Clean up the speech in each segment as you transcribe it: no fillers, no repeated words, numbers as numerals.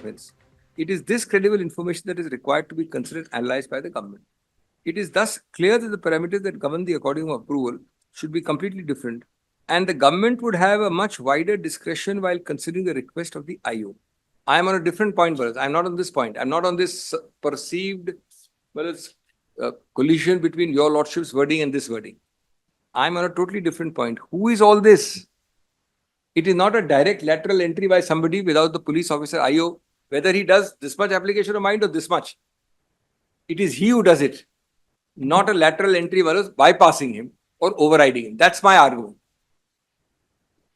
offence. It is this credible information that is required to be considered and analysed by the government. It is thus clear that the parameters that govern the according of approval should be completely different, and the government would have a much wider discretion while considering the request of the IO. I am on a different point, Bharat. I am not on this point. I am not on this perceived collision between your lordship's wording and this wording. I am on a totally different point. Who is all this? It is not a direct lateral entry by somebody without the police officer IO, whether he does this much application of mind or this much. It is he who does it, not a lateral entry bypassing him or overriding him. That's my argument.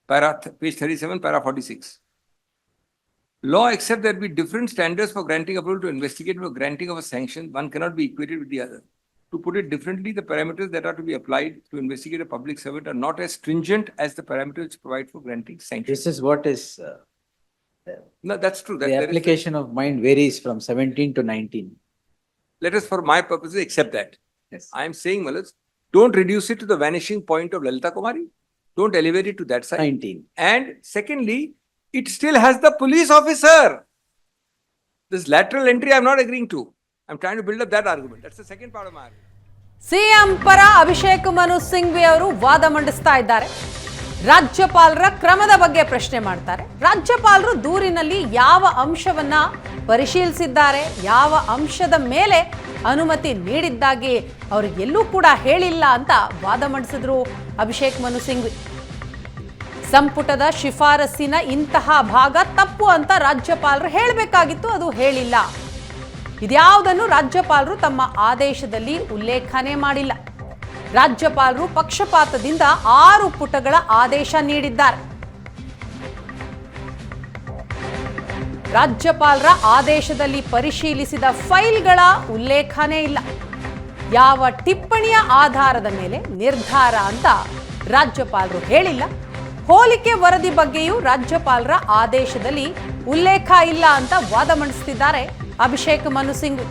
Page 37, para 46. Law accepts there be different standards for granting approval to investigate or granting of a sanction. One cannot be equated with the other. To put it differently, the parameters that are to be applied to investigate a public servant are not as stringent as the parameters which provide for granting sanctions. This is what is... no, that's true. The application of mind varies from 17 to 19. Let us, for my purposes, accept that. Yes. I am saying, Malas, don't reduce it to the vanishing point of Lalita Kumari. Don't elevate it to that side. 19. And secondly, it still has the police officer. This lateral entry I am not agreeing to. I am trying to build up that argument. That's the second part of my argument. CM ಪರ ಅಭಿಷೇಕ್ ಮನು ಸಿಂಘ್ವಿ ಅವರು ವಾದ ಮಂಡಿಸ್ತಾ ಇದ್ದಾರೆ. ರಾಜ್ಯಪಾಲರ ಕ್ರಮದ ಬಗ್ಗೆ ಪ್ರಶ್ನೆ ಮಾಡ್ತಾರೆ. ರಾಜ್ಯಪಾಲರು ದೂರಿನಲ್ಲಿ ಯಾವ ಅಂಶವನ್ನ ಪರಿಶೀಲಿಸಿದ್ದಾರೆ, ಯಾವ ಅಂಶದ ಮೇಲೆ ಅನುಮತಿ ನೀಡಿದ್ದಾಗಿ ಅವರು ಎಲ್ಲೂ ಕೂಡ ಹೇಳಿಲ್ಲ ಅಂತ ವಾದ ಮಂಡಿಸಿದ್ರು ಅಭಿಷೇಕ್ ಮನು ಸಿಂಘ್ವಿ. ಸಂಪುಟದ ಶಿಫಾರಸ್ಸಿನ ಇಂತಹ ಭಾಗ ತಪ್ಪು ಅಂತ ರಾಜ್ಯಪಾಲರು ಹೇಳಬೇಕಾಗಿತ್ತು, ಅದು ಹೇಳಿಲ್ಲ. ಇದ್ಯಾವುದನ್ನು ರಾಜ್ಯಪಾಲರು ತಮ್ಮ ಆದೇಶದಲ್ಲಿ ಉಲ್ಲೇಖನೆ ಮಾಡಿಲ್ಲ. ರಾಜ್ಯಪಾಲರು ಪಕ್ಷಪಾತದಿಂದ 6 ಪುಟಗಳ ಆದೇಶ ನೀಡಿದ್ದಾರೆ. ರಾಜ್ಯಪಾಲರ ಆದೇಶದಲ್ಲಿ ಪರಿಶೀಲಿಸಿದ ಫೈಲ್ಗಳ ಉಲ್ಲೇಖನೇ ಇಲ್ಲ. ಯಾವ ಟಿಪ್ಪಣಿಯ ಆಧಾರದ ಮೇಲೆ ನಿರ್ಧಾರ ಅಂತ ರಾಜ್ಯಪಾಲರು ಹೇಳಿಲ್ಲ. ಹೋಲಿಕೆ ವರದಿ ಬಗ್ಗೆಯೂ ರಾಜ್ಯಪಾಲರ ಆದೇಶದಲ್ಲಿ ಉಲ್ಲೇಖ ಇಲ್ಲ ಅಂತ ವಾದ ಮಂಡಿಸುತ್ತಿದ್ದಾರೆ Abhishek Manu Singhvi.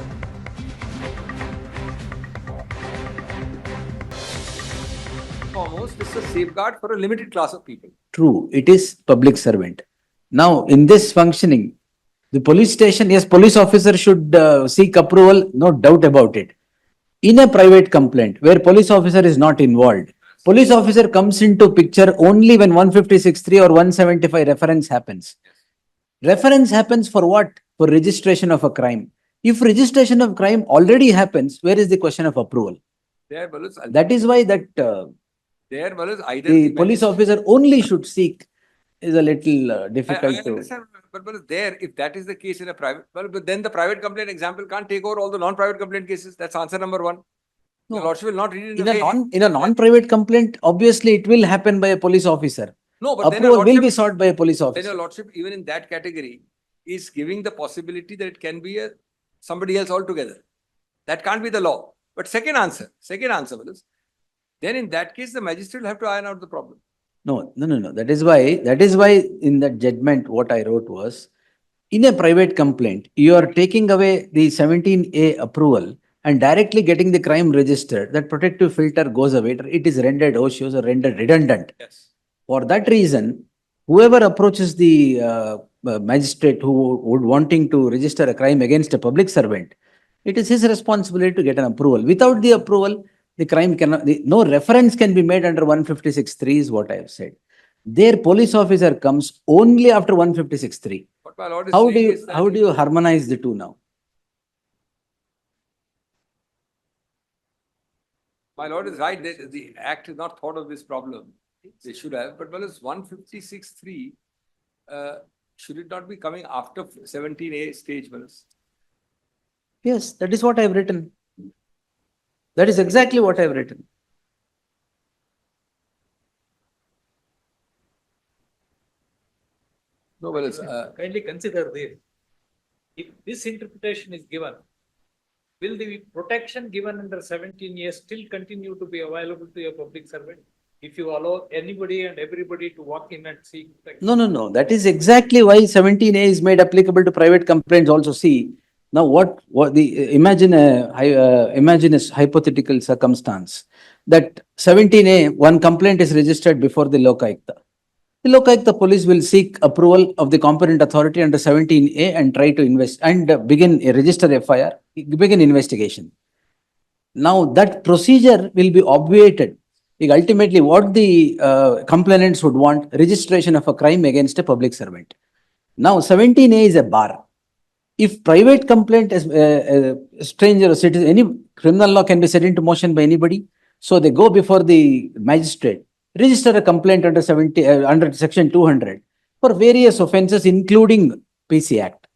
Almost, it's a safeguard for a limited class of people. True, it is public servant. Now, in this functioning, the police station, yes, police officer should seek approval, no doubt about it. In a private complaint, where police officer is not involved, police officer comes into picture only when 156(3) or 175 reference happens. Reference happens for what? For registration of a crime. If registration of crime already happens, where is the question of approval? There, Balus, That is why that there, Balus, either the police officer only should seek is a little difficult I to... understand, but Balus, there, if that is the case in a private, but then the private complaint example can't take over all the non-private complaint cases. That's answer number 1. No. The Lordship will not read it in In a non-private complaint, obviously it will happen by a police officer. No, but then Approval will be sought by a police Then officer. your Lordship, even in that category, is giving the possibility that it can be somebody else altogether. That can't be the law. But second answer, Balus, then in that case, the magistrate will have to iron out the problem. No. That is why in that judgment, what I wrote was, in a private complaint, you are taking away the 17A approval and directly getting the crime registered. That protective filter goes away. It is rendered ocious or rendered redundant. Yes. For that reason, whoever approaches the magistrate who would wanting to register a crime against a public servant, it is his responsibility to get an approval. Without the approval, the crime cannot, no reference can be made under 156(3) is what I have said. Their police officer comes only after 156(3). What my Lord is How saying is that do you harmonize the two now? my Lord is right. The Act has not thought of this problem. They should have. But Balus, 156(3), should it not be coming after 17A stage, Balus? Yes, that is what I have written. That is exactly what I have written. No, Balus. Kindly consider this. If this interpretation is given, will the protection given under 17A still continue to be available to a public servant? If you allow anybody and everybody to walk in and seek protection? No. That is exactly why 17A is made applicable to private complaints also. See, now imagine a hypothetical circumstance that 17A, one complaint is registered before the Lokayukta. the Lokayukta police will seek approval of the competent authority under 17A and try to invest and register FIR, begin investigation. Now that procedure will be obviated. Ultimately, what the complainants would want, registration of a crime against a public servant. Now 17A is a bar. If private complaint is a stranger or citizen, any criminal law can be set into motion by anybody. So they go before the magistrate, register a complaint under under section 200 for various offences, including PC Act.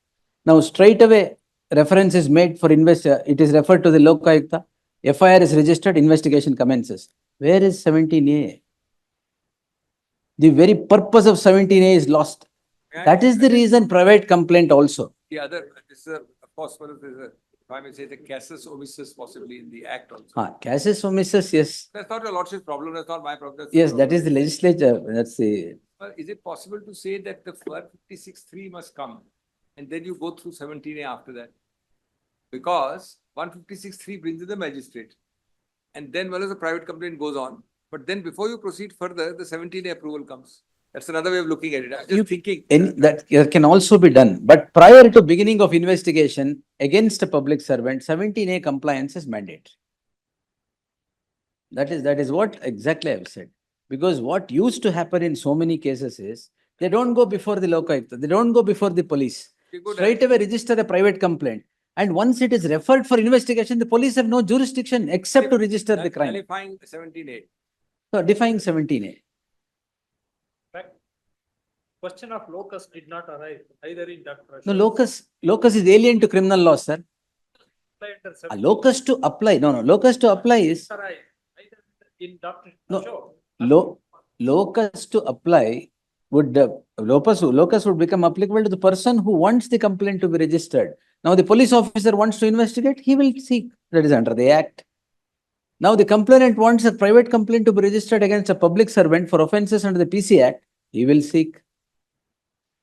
Now straight away reference is made for it is referred to the Lokayukta. FIR is registered, investigation commences. Where is 17A? The very purpose of 17A is lost. That is the reason private complaint also. The other, this is of course, one of the, if I may say, the casus omissus possibly in the act also. Casus omissus, yes. That's not your lordship's problem, that's not my problem. that's Yes, your that is the problem. legislature. That's the, Well, is it possible to say that the 156(3) must come and then you go through 17A after that? Because 156(3) brings in the magistrate. And then well as the private complaint goes on. But then before you proceed further, the 17A approval comes. That's another way of looking at it. I'm just thinking. that can also be done. But prior to beginning of investigation against a public servant, 17A compliance is mandatory. That is what exactly I've said. Because what used to happen in so many cases is, they don't go before the Lokayukta, they don't go before the police. You go Straight away register a private complaint. And once it is referred for investigation, the police have no jurisdiction except to register the crime. Qualifying 17A. So defying 17A. Fact, question of locus did not arise either in Dr. No, locus is alien to criminal law, sir. A locus to apply, locus to apply is, Either in Dr. No. Ashok. locus to apply would, locus would become applicable to the person who wants the complaint to be registered. Now the police officer wants to investigate, he will seek, that is under the act. Now the complainant wants a private complaint to be registered against a public servant for offences under the PC Act, he will seek.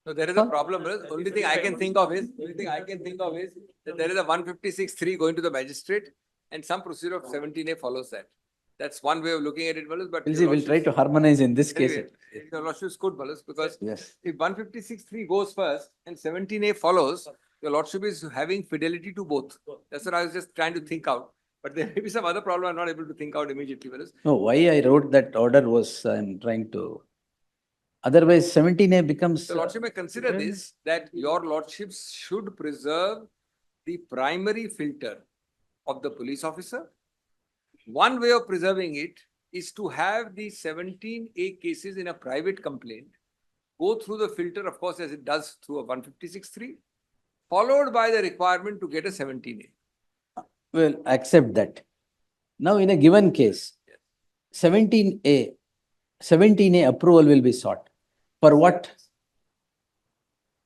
So there is a problem. The only thing I can think of is that there is a 156(3) going to the magistrate and some procedure of 17A follows that. That's one way of looking at it, Wallace, but. We'll see, we'll try to harmonize in this case. Anyway, your lordship is good, Wallace, because Yes. if 156(3) goes first and 17A follows, your lordship is having fidelity to both. That's what I was just trying to think out. But there may be some other problem I'm not able to think out immediately, Wallace. No, why I wrote that order was, I'm trying to, otherwise 17A becomes. The lordship may consider this, that your lordships should preserve the primary filter of the police officer. One way of preserving it is to have the 17A cases in a private complaint go through the filter, of course, as it does through a 156(3), followed by the requirement to get a 17A. Well, accept that. Now, in a given case, 17A approval will be sought. For what?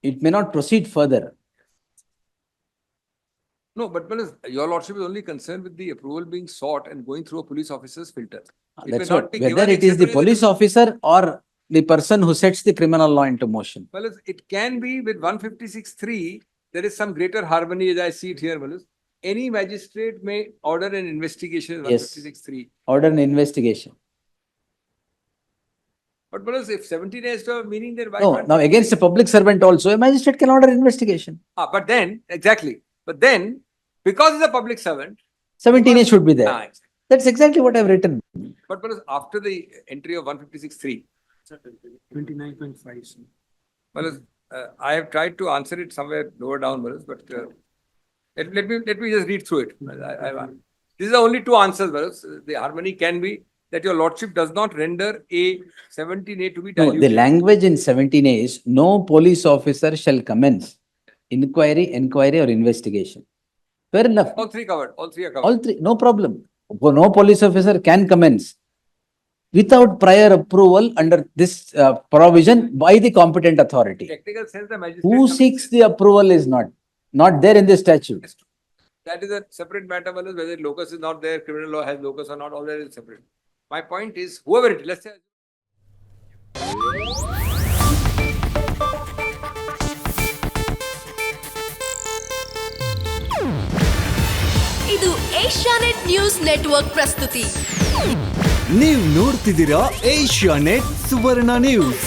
It may not proceed further. No, but Wallace, your lordship is only concerned with the approval being sought and going through a police officer's filter. It may That's not what, be whether given it is the except when police officer or the person who sets the criminal law into motion. Wallace, it can be with 156(3), there is some greater harmony as I see it here, Wallace. Any magistrate may order an investigation in Yes. 156(3). Order an investigation. But Wallace, if 17A has to have meaning, then why No, can't? now against a public servant also, a magistrate can order investigation. But then, exactly. But then, because he's a public servant. 17A should be there. Exactly. That's exactly what I've written. But Wallace, after the entry of 156(3), 29.5. Wallace, I have tried to answer it somewhere lower down, Wallace, but let me just read through it. These are only two answers, Wallace. The harmony can be that your lordship does not render a 17A to be No, diluted. the language in 17A is no police officer shall commence inquiry or investigation. Fair enough. All three covered. All three are covered. All three, no problem. No police officer can commence without prior approval under this provision by the competent authority. Technical sense, the magistrate. Who seeks the approval is not there in the statute. That is a separate matter, Wallace, whether locus is not there, criminal law has locus or not, all that is separate. My point is, whoever it is, let's say. ಇದು Asianet news network ಪ್ರಸ್ತುತಿ. ನೀವು ನೋಡ್ತಿದ್ದೀರಾ Asianet ಸುವರ್ಣ news.